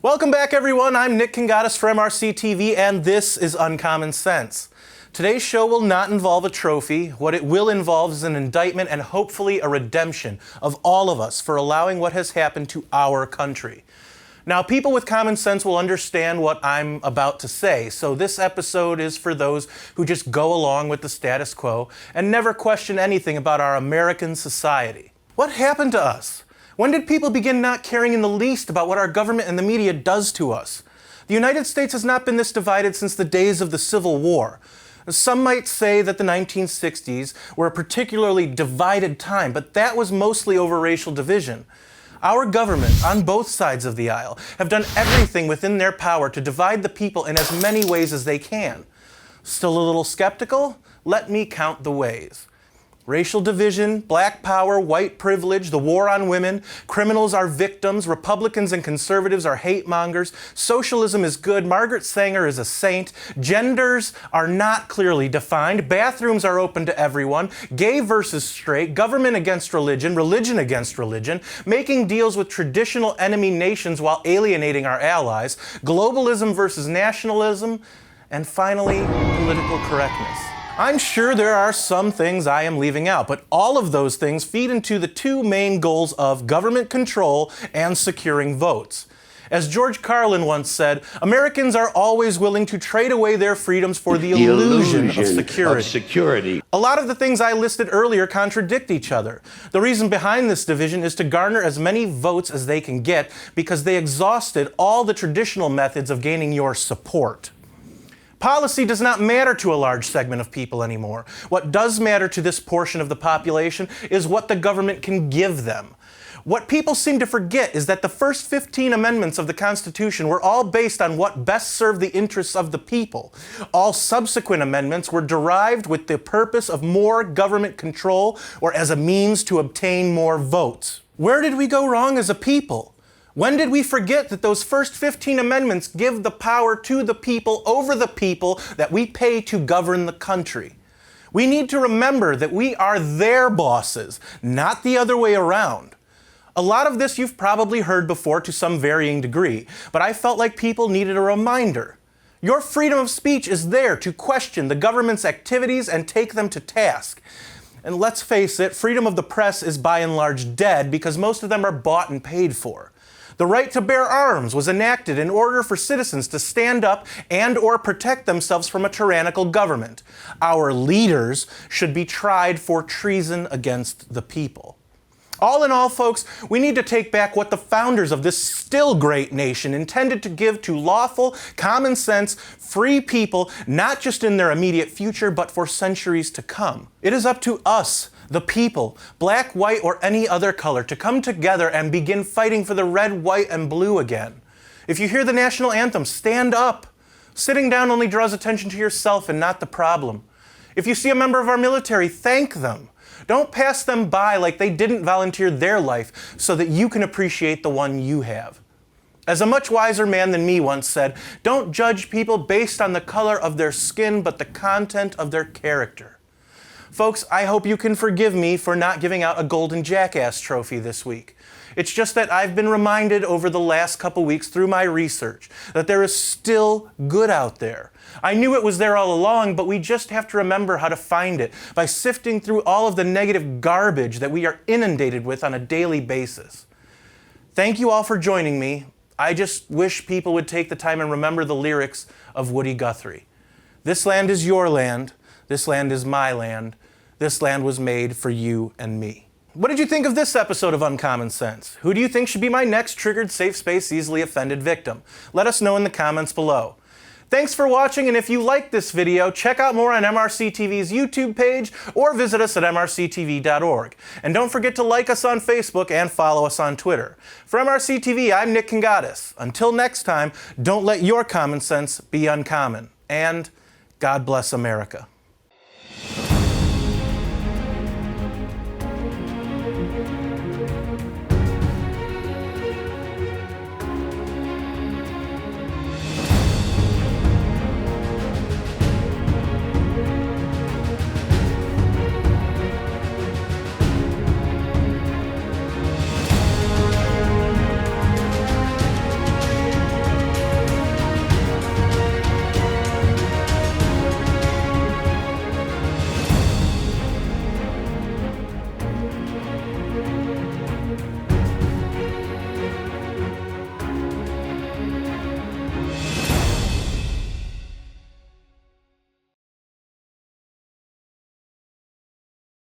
Welcome back, everyone. I'm Nick Kangatis for MRC-TV, and this is Uncommon Sense. Today's show will not involve a trophy. What it will involve is an indictment and hopefully a redemption of all of us for allowing what has happened to our country. Now, people with common sense will understand what I'm about to say, so this episode is for those who just go along with the status quo and never question anything about our American society. What happened to us? When did people begin not caring in the least about what our government and the media does to us? The United States has not been this divided since the days of the Civil War. Some might say that the 1960s were a particularly divided time, but that was mostly over racial division. Our government, on both sides of the aisle, have done everything within their power to divide the people in as many ways as they can. Still a little skeptical? Let me count the ways. Racial division, black power, white privilege, the war on women, criminals are victims, Republicans and conservatives are hate mongers, socialism is good, Margaret Sanger is a saint, genders are not clearly defined, bathrooms are open to everyone, gay versus straight, government against religion, religion against religion, making deals with traditional enemy nations while alienating our allies, globalism versus nationalism, and finally, political correctness. I'm sure there are some things I am leaving out, but all of those things feed into the two main goals of government control and securing votes. As George Carlin once said, Americans are always willing to trade away their freedoms for the illusion of security. A lot of the things I listed earlier contradict each other. The reason behind this division is to garner as many votes as they can get because they exhausted all the traditional methods of gaining your support. Policy does not matter to a large segment of people anymore. What does matter to this portion of the population is what the government can give them. What people seem to forget is that the first 15 amendments of the Constitution were all based on what best served the interests of the people. All subsequent amendments were derived with the purpose of more government control or as a means to obtain more votes. Where did we go wrong as a people? When did we forget that those first 15 amendments give the power to the people over the people that we pay to govern the country? We need to remember that we are their bosses, not the other way around. A lot of this you've probably heard before to some varying degree, but I felt like people needed a reminder. Your freedom of speech is there to question the government's activities and take them to task. And let's face it, freedom of the press is by and large dead because most of them are bought and paid for. The right to bear arms was enacted in order for citizens to stand up and or protect themselves from a tyrannical government. Our leaders should be tried for treason against the people. All in all, folks, we need to take back what the founders of this still great nation intended to give to lawful, common sense, free people, not just in their immediate future, but for centuries to come. It is up to us, the people, black, white, or any other color, to come together and begin fighting for the red, white, and blue again. If you hear the national anthem, stand up. Sitting down only draws attention to yourself and not the problem. If you see a member of our military, thank them. Don't pass them by like they didn't volunteer their life so that you can appreciate the one you have. As a much wiser man than me once said, don't judge people based on the color of their skin, but the content of their character. Folks, I hope you can forgive me for not giving out a golden jackass trophy this week. It's just that I've been reminded over the last couple weeks through my research that there is still good out there. I knew it was there all along, but we just have to remember how to find it by sifting through all of the negative garbage that we are inundated with on a daily basis. Thank you all for joining me. I just wish people would take the time and remember the lyrics of Woody Guthrie. This land is your land. This land is my land. This land was made for you and me. What did you think of this episode of Uncommon Sense? Who do you think should be my next triggered, safe space, easily offended victim? Let us know in the comments below. Thanks for watching, and if you liked this video, check out more on MRC-TV's YouTube page or visit us at mrctv.org. And don't forget to like us on Facebook and follow us on Twitter. For MRC-TV, I'm Nick Kangatis. Until next time, don't let your common sense be uncommon. And God bless America.